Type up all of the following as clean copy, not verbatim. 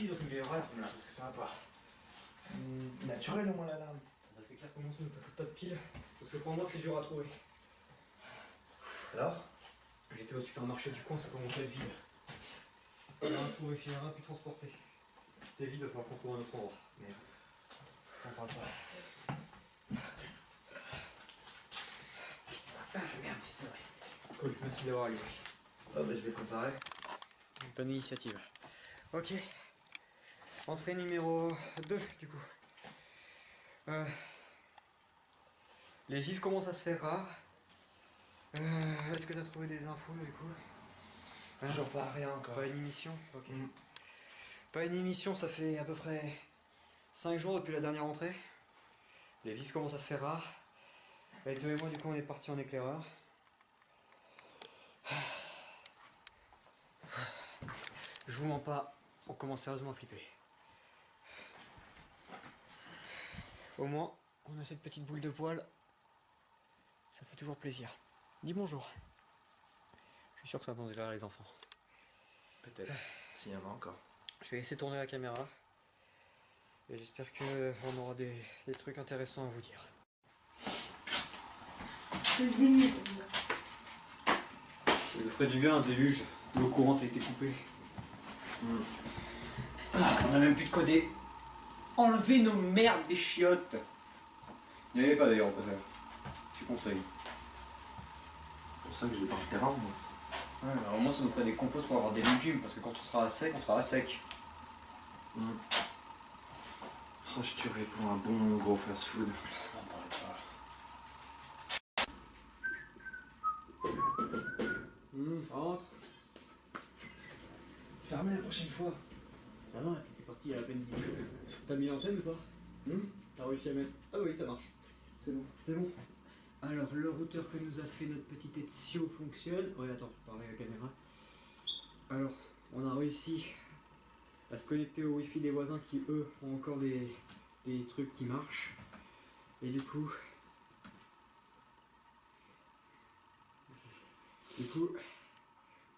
aussi dans une vieille horaire, parce que ça va pas. Naturel au moins l'alarme. Bah, c'est clair que mon son ne peut pas de pile, parce que pour moi c'est dur à trouver. Alors? J'étais au supermarché du coin, ça commençait à être vide. Rien à trouver, j'ai rien pu transporter. C'est vide, il va falloir qu'on trouve un autre endroit. Merde. On parle pas. Merde, c'est vrai. Cool, merci d'avoir allumé. Ah bah je l'ai préparé. Bonne initiative. Ok. Entrée numéro 2 du coup. Les gifs commencent à se faire rares. Est-ce que tu as trouvé des infos du coup? Toujours pas rien encore. Pas une émission? Ok. Pas une émission, ça fait à peu près 5 jours depuis la dernière entrée. Les vifs commencent à se faire rares. Et toi et moi du coup on est parti en éclaireur. Je vous mens pas, on commence sérieusement à flipper. Au moins, on a cette petite boule de poil. Ça fait toujours plaisir. Dis bonjour. Je suis sûr que ça va plaire les enfants. Peut-être. S'il y en a encore. Je vais essayer de tourner la caméra. Et j'espère qu'on aura des trucs intéressants à vous dire. Il Il ferait du bien un déluge. L'eau courante a été coupée. On a même plus de coder. Enlever nos merdes des chiottes. Il n'y en avait pas d'ailleurs au passage. Tu conseilles. C'est pour ça que je l'ai pas fait rendre, moi. Ouais, alors au moins ça nous ferait des composts pour avoir des légumes, parce que quand on sera à sec, on sera à sec. Oh, je tuerais pour un bon gros fast-food. N'en parlez pas. Rentre. Fermez la prochaine fois. Ça va, t'étais parti il y a à peine 10 minutes. T'as mis l'antenne ou pas? T'as réussi à mettre... Ah oui, ça marche. C'est bon. C'est bon. Alors, le routeur que nous a fait notre petit Ezio fonctionne. Ouais, attends, parler à la caméra. Alors, on a réussi à se connecter au wifi des voisins qui, eux, ont encore des trucs qui marchent. Et du coup,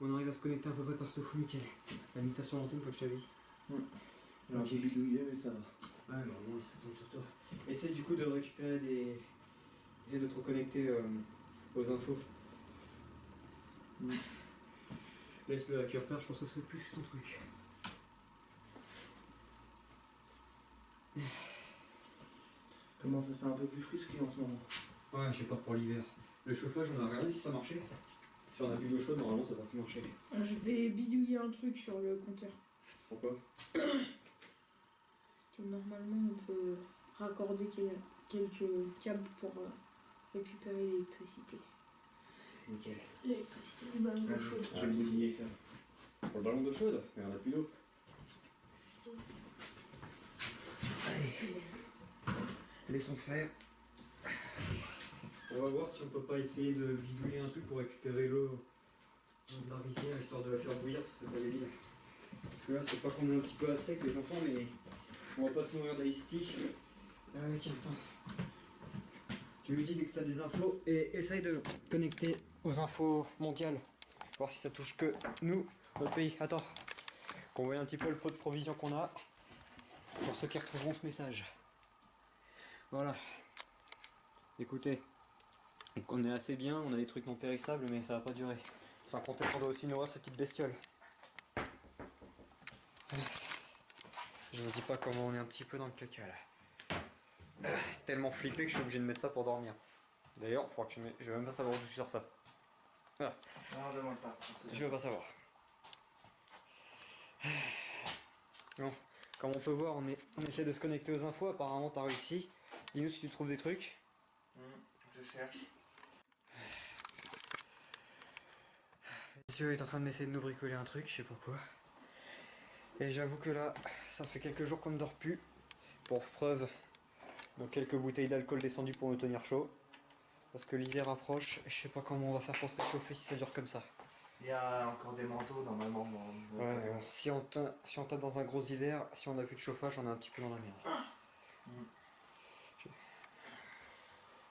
on arrive à se connecter à peu près partout. Nickel. T'as mis ça sur l'antenne comme je t'avais dit. Il a un peu bidouillé, mais ça va. Ouais, normalement, ça tombe sur toi. Essaye du coup de récupérer des... Essaye de te reconnecter aux infos. Laisse-le à cœur faire, je pense que c'est plus son truc. Comment ça fait un peu plus frisqué en ce moment? Ouais, j'ai peur pour l'hiver. Le chauffage, on a regardé si ça marchait. Si on a bu de l'eau chaude, normalement ça va plus marcher. Je vais bidouiller un truc sur le compteur. Pourquoi? Parce que normalement on peut raccorder quelques câbles pour récupérer l'électricité. Nickel. L'électricité du ballon d'eau chaude. Je vais bousiller ça. Pour le ballon d'eau chaude, mais on a plus d'eau. Allez. Laissons faire. On va voir si on peut pas essayer de bidouiller un truc pour récupérer l'eau de la rivière, histoire de la faire bouillir, ce serait pas délire. Parce que là, c'est pas qu'on est un petit peu à sec, les enfants, mais on va pas se nourrir d'ice tea. Tiens, attends. Tu lui dis dès que tu as des infos et essaye de connecter aux infos mondiales. Voir si ça touche que nous, notre pays. Attends. Qu'on voit un petit peu le pot de provisions qu'on a. Pour ceux qui retrouveront ce message. Voilà. Écoutez. Donc on est assez bien, on a des trucs non périssables, mais ça va pas durer. Sans compter qu'on doit aussi nourrir ces petites bestioles. Je vous dis pas comment on est un petit peu dans le caca là. Tellement flippé que je suis obligé de mettre ça pour dormir. D'ailleurs, je vais même pas savoir où je suis sur ça. Ah. Non, demande pas. Je veux pas savoir. Bon, comme on peut voir, on essaie de se connecter aux infos. Apparemment, t'as réussi. Dis-nous si tu trouves des trucs. Je cherche. Monsieur est en train d'essayer de nous bricoler un truc, je sais pas quoi. Et j'avoue que là, ça fait quelques jours qu'on ne dort plus. Pour preuve, donc quelques bouteilles d'alcool descendues pour nous tenir chaud. Parce que l'hiver approche, et je sais pas comment on va faire pour se réchauffer si ça dure comme ça. Il y a encore des manteaux normalement. Ouais, mais bon, si on tape dans un gros hiver, si on n'a plus de chauffage, on est un petit peu dans la merde.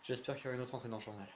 J'espère qu'il y aura une autre entrée dans le journal.